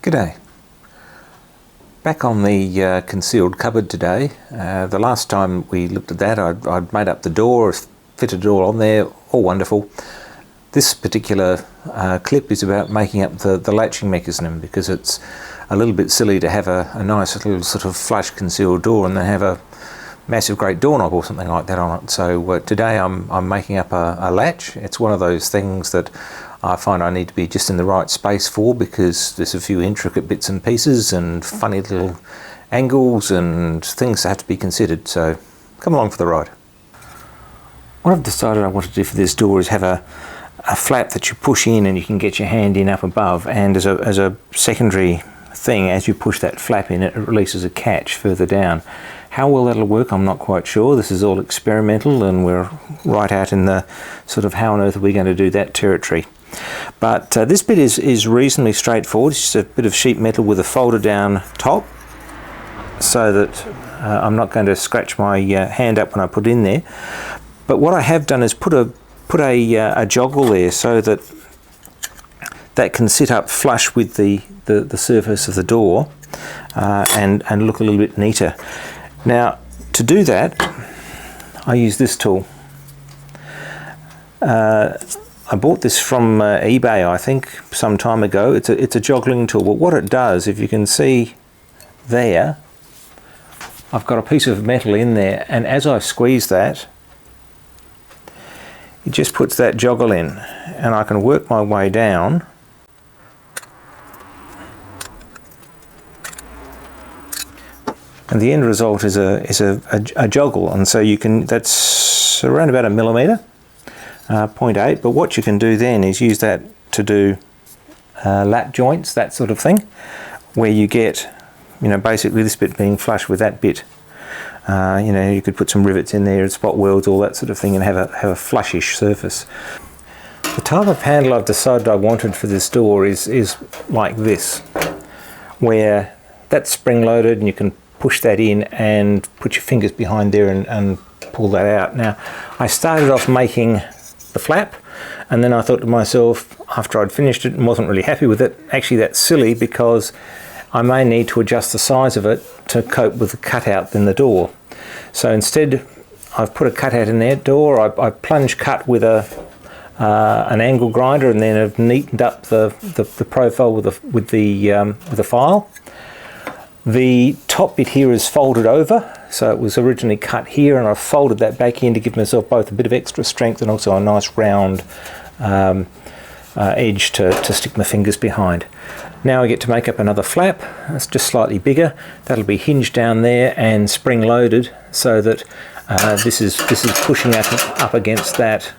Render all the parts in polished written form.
G'day. Back on the concealed cupboard today. The last time we looked at that I'd made up the door, fitted it all on there, all wonderful. This particular clip is about making up the latching mechanism, because it's a little bit silly to have a nice little sort of flush concealed door and then have a massive great doorknob or something like that on it. So today I'm making up a latch. It's one of those things that I find I need to be just in the right space for, because there's a few intricate bits and pieces and funny little angles and things that have to be considered. So come along for the ride. What I've decided I want to do for this door is have a flap that you push in and you can get your hand in up above, and as a secondary thing, as you push that flap in, it releases a catch further down. How well that'll work, I'm not quite sure. This is all experimental and we're right out in the sort of how on earth are we going to do that territory. But this bit is reasonably straightforward. It's just a bit of sheet metal with a folder down top, so that I'm not going to scratch my hand up when I put it in there. But what I have done is put a joggle there, so that can sit up flush with the surface of the door and look a little bit neater. Now, to do that, I use this tool. I bought this from eBay, I think, some time ago. It's a joggling tool, but what it does, if you can see there, I've got a piece of metal in there, and as I squeeze that, it just puts that joggle in, and I can work my way down. And the end result is a joggle, and so you can, that's around about 1 millimetre. 0.8, but what you can do then is use that to do lap joints, that sort of thing, where you get, basically this bit being flush with that bit. You could put some rivets in there, spot welds, all that sort of thing, and have a flushish surface. The type of handle I've decided I wanted for this door is like this, where that's spring loaded and you can push that in and put your fingers behind there and pull that out. Now, I started off making the flap, and then I thought to myself, after I'd finished it and wasn't really happy with it, actually that's silly, because I may need to adjust the size of it to cope with the cutout in the door. So instead I've put a cutout in that door. I plunge cut with an angle grinder, and then I've neatened up the profile with the file. The top bit here is folded over, so it was originally cut here, and I've folded that back in to give myself both a bit of extra strength and also a nice round edge to stick my fingers behind. Now I get to make up another flap. It's just slightly bigger. That'll be hinged down there and spring loaded, so that this is pushing up against that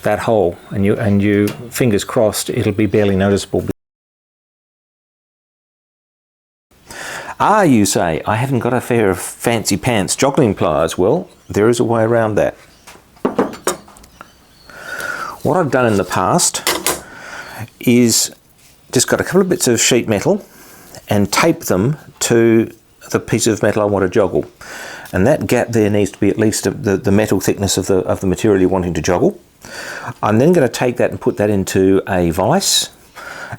hole, and you fingers crossed it'll be barely noticeable. Ah, you say, I haven't got a pair of fancy pants joggling pliers. Well, there is a way around that. What I've done in the past is just got a couple of bits of sheet metal and tape them to the piece of metal I want to joggle. And that gap there needs to be at least the metal thickness of the material you're wanting to joggle. I'm then going to take that and put that into a vise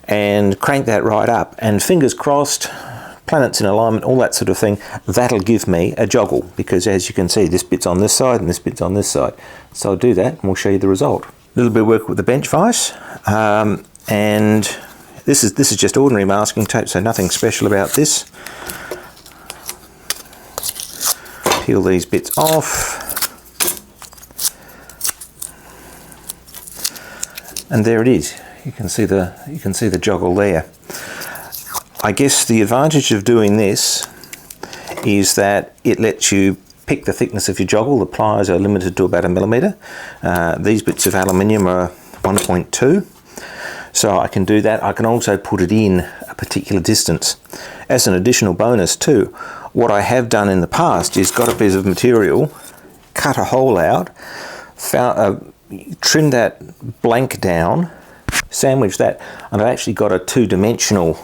and crank that right up, and fingers crossed, planets in alignment, all that sort of thing, that'll give me a joggle, because as you can see, this bit's on this side and this bit's on this side. So I'll do that and we'll show you the result. A little bit of work with the bench vise, and this is just ordinary masking tape, so nothing special about this. Peel these bits off, and there it is. You can see the joggle there. I guess the advantage of doing this is that it lets you pick the thickness of your joggle. The pliers are limited to about 1 millimetre. These bits of aluminium are 1.2, so I can do that. I can also put it in a particular distance. As an additional bonus too, what I have done in the past is got a piece of material, cut a hole out, trim that blank down, sandwich that, and I've actually got a two-dimensional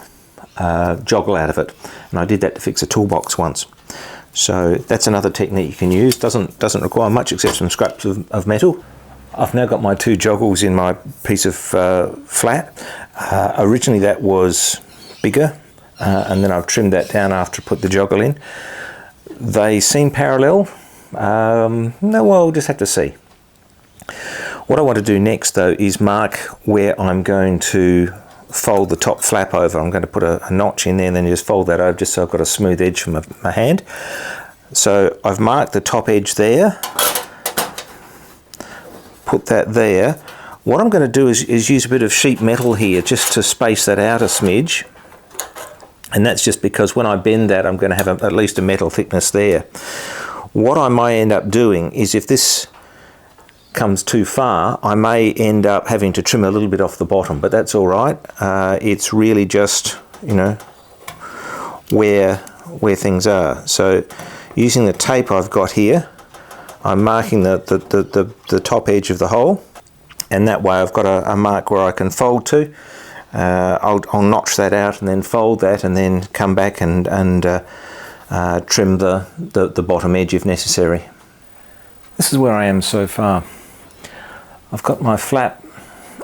joggle out of it, and I did that to fix a toolbox once. So that's another technique you can use. Doesn't require much except some scraps of metal. I've now got my two joggles in my piece of flat, Originally that was bigger, and then I've trimmed that down after I put the joggle in. They seem parallel. No, well, we'll just have to see. What I want to do next though is mark where I'm going to fold the top flap over. I'm going to put a notch in there and then just fold that over just so I've got a smooth edge for my hand. So I've marked the top edge there, put that there. What I'm going to do is use a bit of sheet metal here just to space that out a smidge. And that's just because when I bend that, I'm going to have at least a metal thickness there. What I might end up doing is if this comes too far, I may end up having to trim a little bit off the bottom, but that's all right. It's really just, you know, where things are. So using the tape I've got here, I'm marking the top edge of the hole, and that way I've got a mark where I can fold to. I'll notch that out and then fold that and then come back and trim the bottom edge if necessary. This is where I am so far. I've got my flap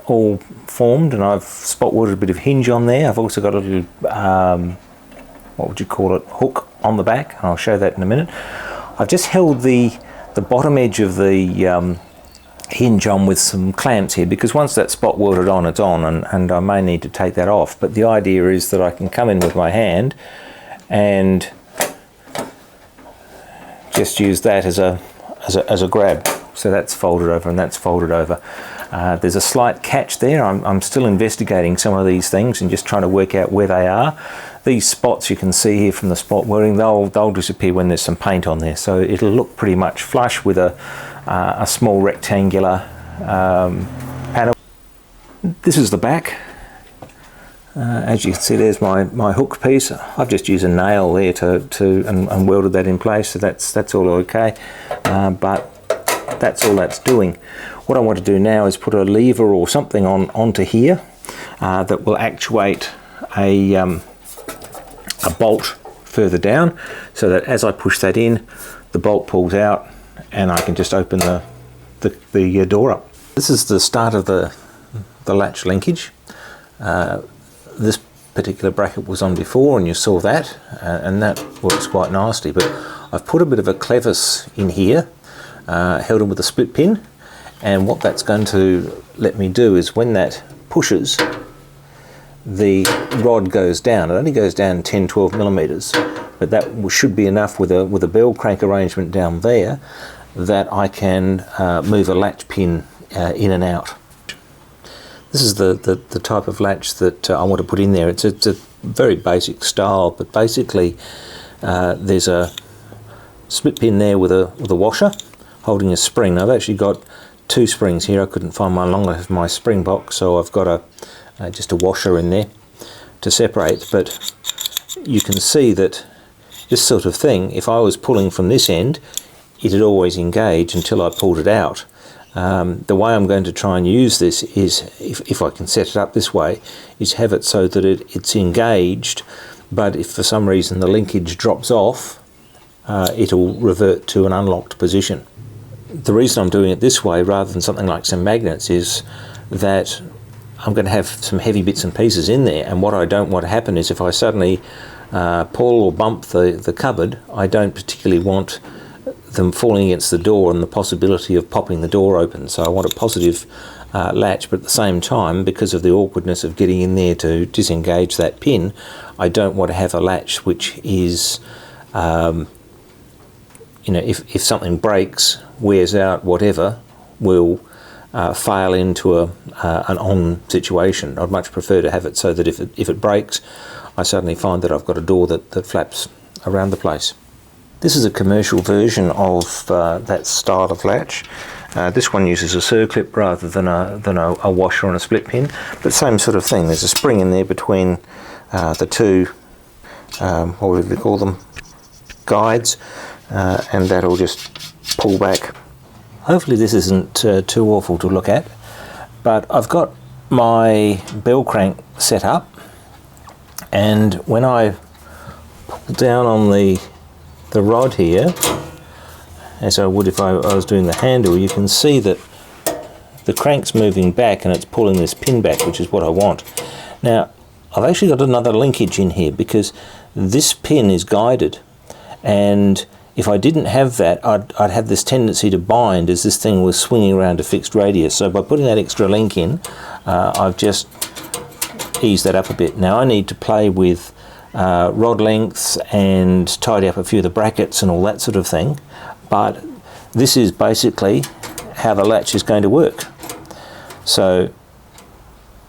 all formed and I've spot welded a bit of hinge on there. I've also got a little, what would you call it, hook on the back, and I'll show that in a minute. I've just held the bottom edge of the hinge on with some clamps here, because once that's spot welded on, it's on, and I may need to take that off. But the idea is that I can come in with my hand and just use that as a grab. So that's folded over and that's folded over. There's a slight catch there. I'm still investigating some of these things and just trying to work out where they are. These spots you can see here from the spot welding, they'll disappear when there's some paint on there. So it'll look pretty much flush with a small rectangular panel. This is the back. As you can see, there's my hook piece. I've just used a nail there and welded that in place, so that's all okay. But that's all that's doing. What I want to do now is put a lever or something onto here that will actuate a bolt further down, so that as I push that in, the bolt pulls out and I can just open the door up. This is the start of the latch linkage. This particular bracket was on before and you saw that, and that works quite nicely, but I've put a bit of a clevis in here, held in with a split pin, and what that's going to let me do is when that pushes, the rod goes down. It only goes down 10-12 millimeters, but that should be enough with a bell crank arrangement down there that I can move a latch pin in and out. This is the type of latch that I want to put in there. It's a very basic style, but basically there's a split pin there with a washer holding a spring. I've actually got two springs here. I couldn't find my long enough my spring box, so I've got just a washer in there to separate. But you can see that this sort of thing, if I was pulling from this end, it'd always engage until I pulled it out. The way I'm going to try and use this is, if I can set it up this way, is have it so that it's engaged, but if for some reason the linkage drops off, it'll revert to an unlocked position. The reason I'm doing it this way rather than something like some magnets is that I'm going to have some heavy bits and pieces in there, and what I don't want to happen is if I suddenly pull or bump the cupboard, I don't particularly want them falling against the door and the possibility of popping the door open. So I want a positive latch, but at the same time, because of the awkwardness of getting in there to disengage that pin, I don't want to have a latch which is, if something breaks, wears out, whatever, will fail into an on situation. I'd much prefer to have it so that if it breaks, I suddenly find that I've got a door that flaps around the place. This is a commercial version of that style of latch. This one uses a circlip rather than a washer and a split pin, but same sort of thing. There's a spring in there between the two, what would we call them, guides, and that'll just pull back. Hopefully this isn't too awful to look at, but I've got my bell crank set up, and when I pull down on the rod here, as I would if I was doing the handle, you can see that the crank's moving back and it's pulling this pin back, which is what I want. Now, I've actually got another linkage in here because this pin is guided, and if I didn't have that, I'd have this tendency to bind as this thing was swinging around a fixed radius. So by putting that extra link in, I've just eased that up a bit. Now I need to play with rod lengths and tidy up a few of the brackets and all that sort of thing, but this is basically how the latch is going to work. So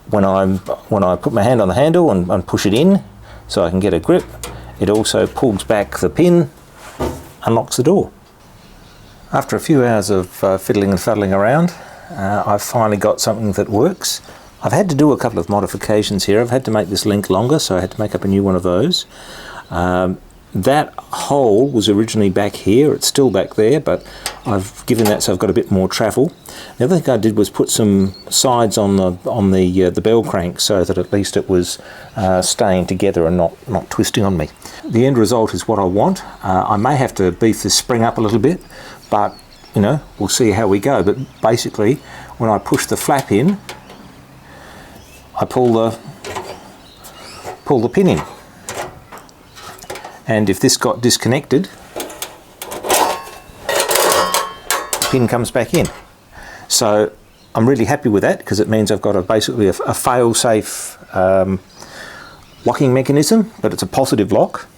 when I put my hand on the handle and push it in so I can get a grip, it also pulls back the pin, unlocks the door. After a few hours of fiddling and fuddling around, I've finally got something that works. I've had to do a couple of modifications here. I've had to make this link longer, so I had to make up a new one of those. That hole was originally back here. It's still back there, but I've given that so I've got a bit more travel. The other thing I did was put some sides on the bell crank so that at least it was staying together and not twisting on me. The end result is what I want. I may have to beef this spring up a little bit, but you know, we'll see how we go. But basically, when I push the flap in, I pull the pin in. And if this got disconnected, the pin comes back in. So I'm really happy with that because it means I've got basically a fail-safe locking mechanism, but it's a positive lock.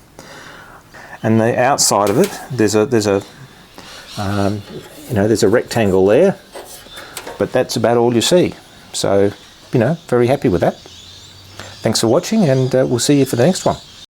And the outside of it, there's a rectangle there, but that's about all you see. So, you know, very happy with that. Thanks for watching, and we'll see you for the next one.